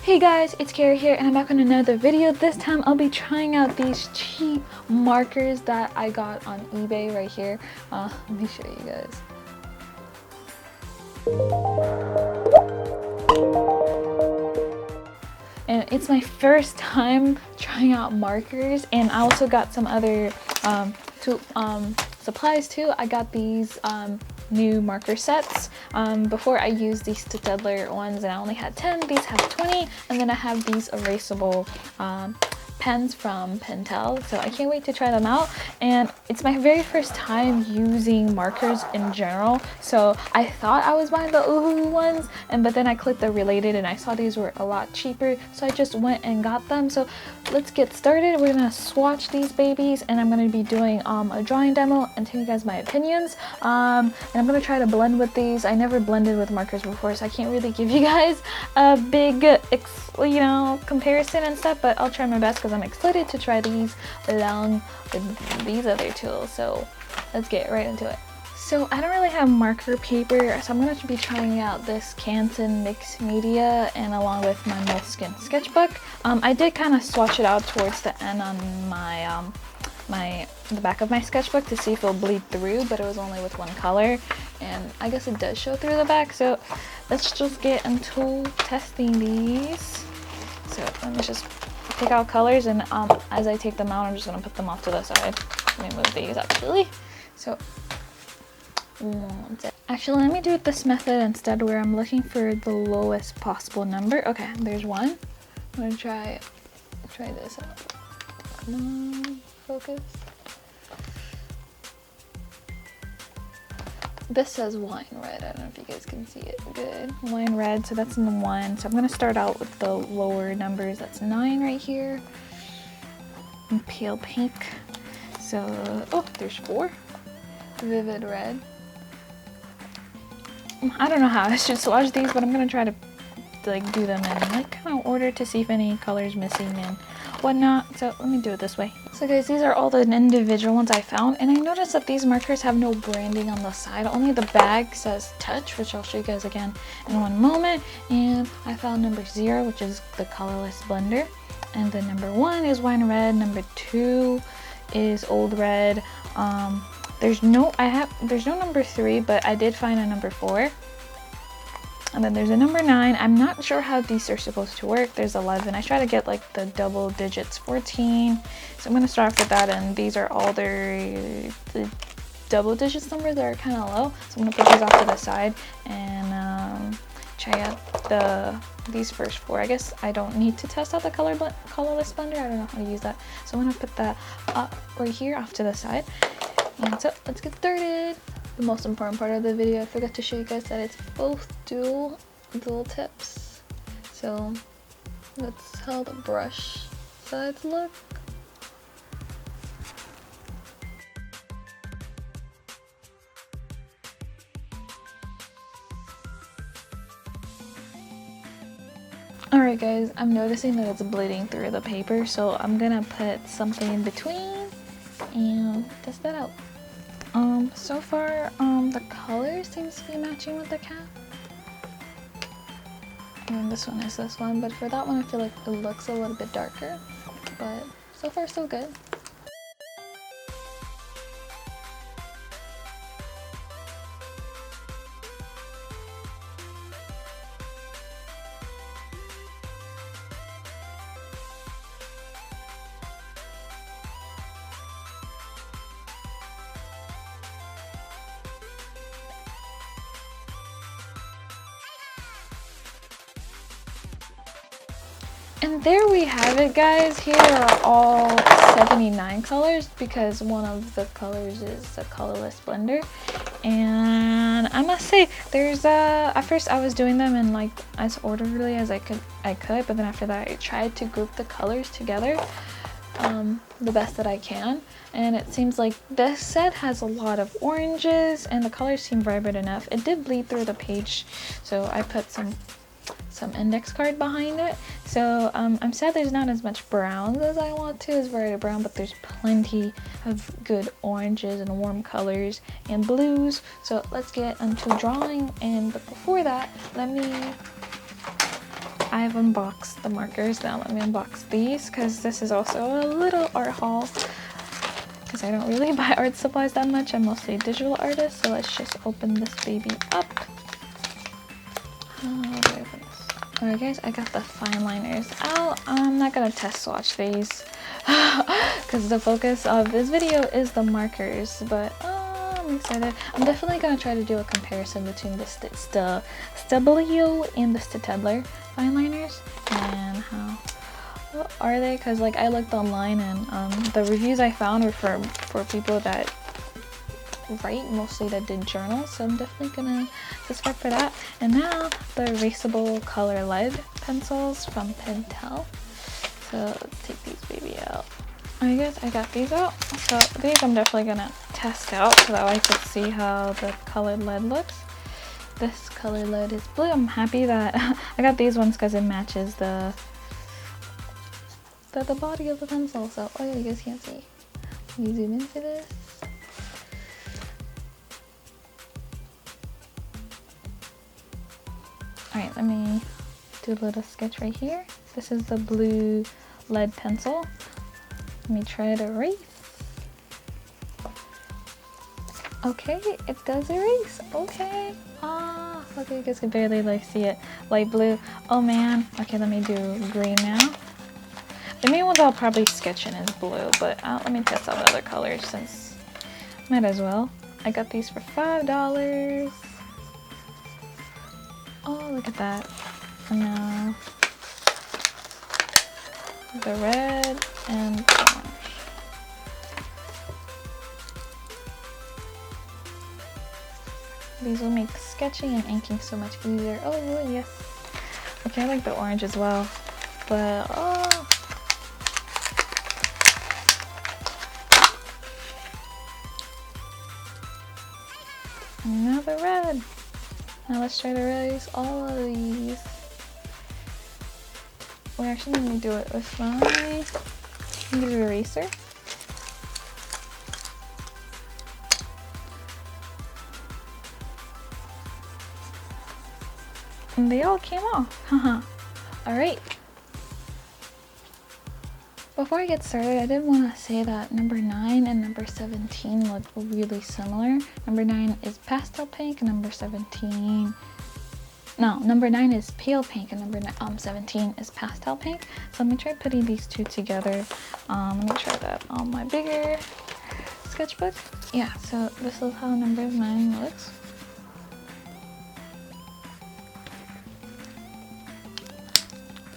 Hey guys, it's Carrie here and I'm back on another video. This time I'll be trying out these cheap markers that I got on eBay right here. Let me show you guys. And it's my first time trying out markers, and I also got some other supplies too. I got these new marker sets. Before I used these Staedtler ones and I only had 10. These have 20, and then I have these erasable pens from Pentel, so I can't wait to try them out. And it's my very first time using markers in general, so I thought I was buying the Ohuhu ones, but then I clicked the related and I saw these were a lot cheaper, so I just went and got them. So let's get started. We're gonna swatch these babies and I'm gonna be doing a drawing demo and tell you guys my opinions, and I'm gonna try to blend with these. I never blended with markers before, so I can't really give you guys a big comparison and stuff, but I'll try my best because I'm excited to try these along with these other tools. So let's get right into it. So I don't really have marker paper, so I'm going to be trying out this Canson mixed media and along with my Moleskine sketchbook. I did kind of swatch it out towards the end on my the back of my sketchbook to see if it'll bleed through, but it was only with one color, and I guess it does show through the back. So let's just get into testing these. So let me just pick out colors, and as I take them out, I'm just gonna put them off to the side. Let me move these actually. So actually, let me do it this method instead, where I'm looking for the lowest possible number. Okay, there's one. I'm gonna try this out. Come on, focus. This says wine red. I don't know if you guys can see it good. Wine red, so that's in the 1. So I'm gonna start out with the lower numbers. That's 9 right here. And pale pink. So, oh, there's 4. Vivid red. I don't know how I should swatch these, but I'm gonna try to do them in kind of order to see if any color's missing and whatnot. So let me do it this way. So guys, these are all the individual ones I found, and I noticed that these markers have no branding on the side. Only the bag says touch, which I'll show you guys again in one moment. And I found number 0, which is the colorless blender, and then number 1 is wine red, number 2 is old red. There's no number 3, but I did find a number 4. And then there's a number 9. I'm not sure how these are supposed to work. There's 11. I try to get the double digits, 14. So I'm going to start off with that, and these are all the double digits numbers that are kind of low. So I'm going to put these off to the side and try out these first 4. I guess I don't need to test out the colorless blender. I don't know how to use that. So I'm going to put that up right here off to the side. And so let's get started. The most important part of the video, I forgot to show you guys that it's both dual tips. So that's how the brush sides look. Alright guys, I'm noticing that it's bleeding through the paper, so I'm gonna put something in between and test that out. So far, the color seems to be matching with the cat. And this one is this one, but for that one I feel like it looks a little bit darker. But so far so good. And there we have it, guys. Here are all 79 colors because one of the colors is a colorless blender. And I must say, there's at first I was doing them in as orderly as I could, but then after that I tried to group the colors together the best that I can. And it seems like this set has a lot of oranges and the colors seem vibrant enough. It did bleed through the page, so I put some index card behind it. So I'm sad there's not as much browns as I want to. It's very brown, but there's plenty of good oranges and warm colors and blues. So let's get into drawing. But before that, I've unboxed the markers. Now let me unbox these because this is also a little art haul. Because I don't really buy art supplies that much. I'm mostly a digital artist. So let's just open this baby up. Alright guys, I got the fine liners out. I'm not gonna test swatch these because the focus of this video is the markers, but I'm excited. I'm definitely gonna try to do a comparison between the Stabilo and the Statedler fine liners and what are they? Because like I looked online and the reviews I found were for people that write, mostly that did journals, so I'm definitely gonna subscribe for that. And now the erasable color lead pencils from Pentel. So let's take these baby out. I guess I got these out. So these I'm definitely gonna test out so that I can see how the colored lead looks. This color lead is blue. I'm happy that I got these ones because it matches the body of the pencil. So oh yeah, you guys can't see. Let me zoom into this. Alright, let me do a little sketch right here. This is the blue lead pencil. Let me try to erase. Okay, it does erase. Okay. Okay, you guys can barely like see it. Light blue. Oh man. Okay, let me do green now. The main ones I'll probably sketch in is blue, but let me test out other colors since might as well. I got these for $5. Oh, look at that. And now the red and the orange. These will make sketching and inking so much easier. Oh yes. Okay, I like the orange as well. But now the red. Now let's try to erase all of these. Well, actually, let me do it with my eraser. And they all came off. Haha. Alright. Before I get started, I did want to say that number 9 and number 17 look really similar. Number 9 is pastel pink and number 9 is pale pink and number 17 is pastel pink. So let me try putting these two together. Let me try that on my bigger sketchbook. Yeah, so this is how number 9 looks.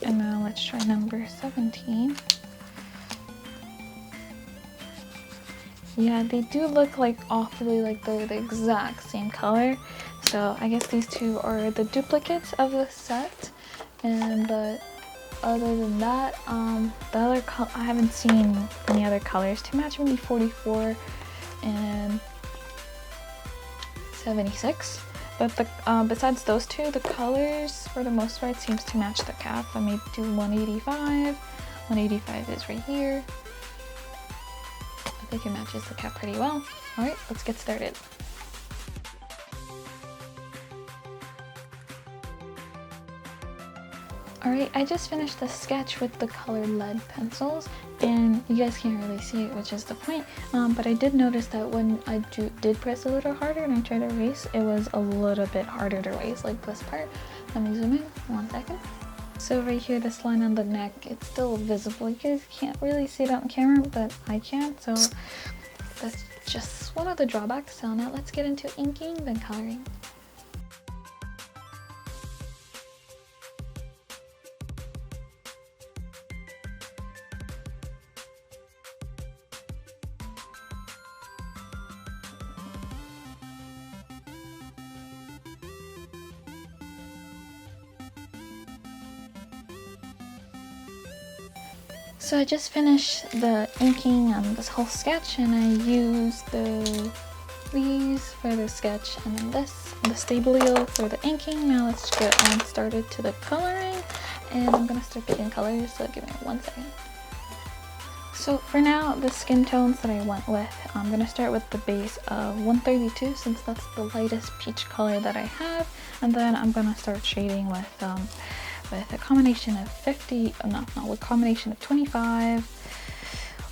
And now let's try number 17. Yeah, they do look like awfully like they're the exact same color. So I guess these two are the duplicates of the set. And but other than that, the other I haven't seen any other colors to match. Maybe 44 and 76. But the besides those two, the colors for the most part seems to match the cap. Let me do 185. 185 is right here. I think it matches the cap pretty well. Alright, let's get started. Alright, I just finished the sketch with the colored lead pencils, and you guys can't really see it, which is the point, but I did notice that when I did press a little harder and I tried to erase, it was a little bit harder to erase, like this part. Let me zoom in, 1 second. So right here, this line on the neck, it's still visible. You guys can't really see it on camera, but I can, so that's just one of the drawbacks. So now let's get into inking, then coloring. So I just finished the inking on this whole sketch, and I used these for the sketch and then this, the Stabilo for the inking. Now let's get on started to the coloring, and I'm gonna start picking colors, so give me 1 second. So for now, the skin tones that I went with, I'm gonna start with the base of 132 since that's the lightest peach color that I have, and then I'm gonna start shading with with a combination of 50, with a combination of 25,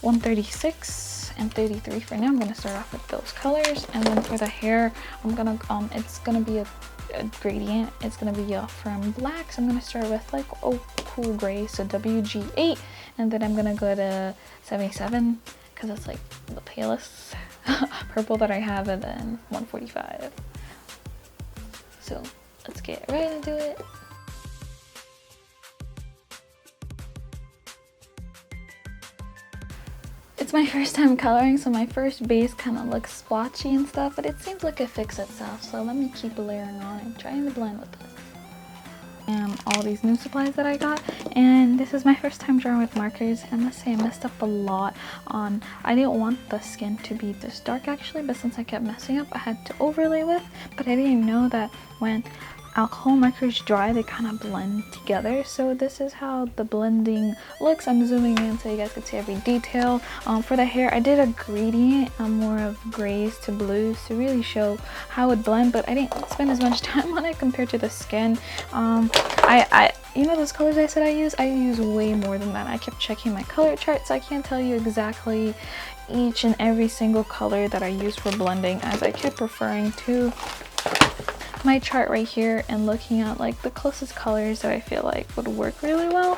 136, and 33 for now. I'm gonna start off with those colors, and then for the hair, I'm gonna it's gonna be a gradient. It's gonna be from black, so I'm gonna start with like Ohuhu gray, so WG8, and then I'm gonna go to 77 because it's like the palest purple that I have, and then 145. So let's get right into it. It's my first time coloring, so my first base kind of looks splotchy and stuff, but it seems like it fixed itself, so let me keep layering on and trying to blend with this. And all these new supplies that I got, and this is my first time drawing with markers, and let's say I messed up a lot on, I didn't want the skin to be this dark actually, but since I kept messing up, I had to overlay with, but I didn't know that when alcohol markers dry, they kind of blend together. So this is how the blending looks. I'm zooming in so you guys can see every detail. For the hair, I did a gradient, more of grays to blues to really show how it blend, but I didn't spend as much time on it compared to the skin. You know those colors I said I use way more than that. I kept checking my color chart, so I can't tell you exactly each and every single color that I use for blending, as I kept referring to my chart right here and looking at like the closest colors that I feel like would work really well.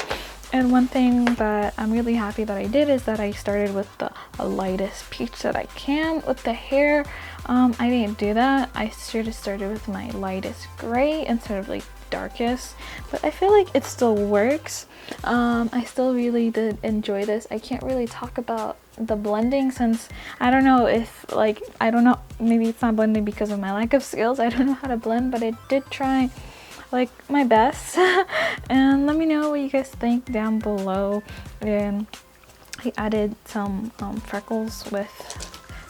And one thing that I'm really happy that I did is that I started with the lightest peach that I can. With the hair, I didn't do that. I should have started with my lightest gray instead of like darkest, but I feel like it still works. I still really did enjoy this. I can't really talk about the blending since I don't know if like, I don't know, maybe it's not blending because of my lack of skills. I don't know how to blend, but I did try like my best. And let me know what you guys think down below. And I added some freckles with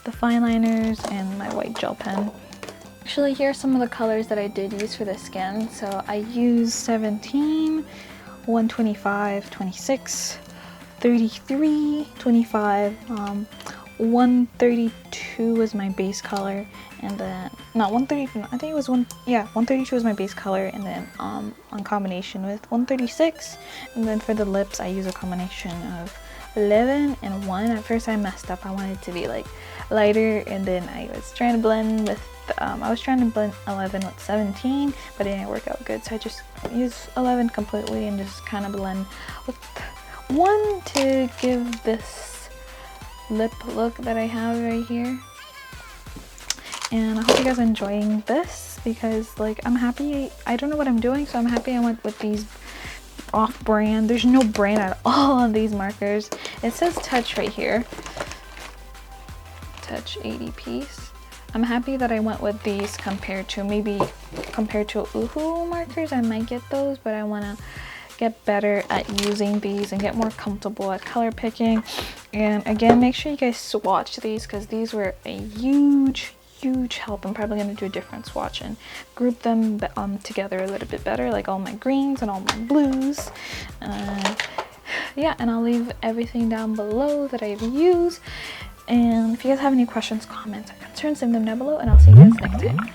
the fine liners and my white gel pen. Actually, here are some of the colors that I did use for the skin. So I used 17, 125, 26, 33, 25, 132 was my base color, and then not 130, I think it was 132 was my base color, and then on combination with 136, and then for the lips I use a combination of 11 and 1. At first I messed up. I wanted it to be like lighter, and then I was trying to blend with I was trying to blend 11 with 17, but it didn't work out good, so I just used 11 completely and just kind of blend with 1 to give this lip look that I have right here. And I hope you guys are enjoying this, because like I'm happy. I don't know what I'm doing, so I'm happy I went with these off-brand. There's no brand at all on these markers. It says Touch right here, Touch 80 piece. I'm happy that I went with these compared to Ohuhu markers. I might get those, but I want to get better at using these and get more comfortable at color picking. And again, make sure you guys swatch these, because these were a huge help. I'm probably going to do a different swatch and group them together a little bit better, like all my greens and all my blues. Yeah, and I'll leave everything down below that I've used. And if you guys have any questions, comments, or concerns, leave them down below, and I'll see you guys next time.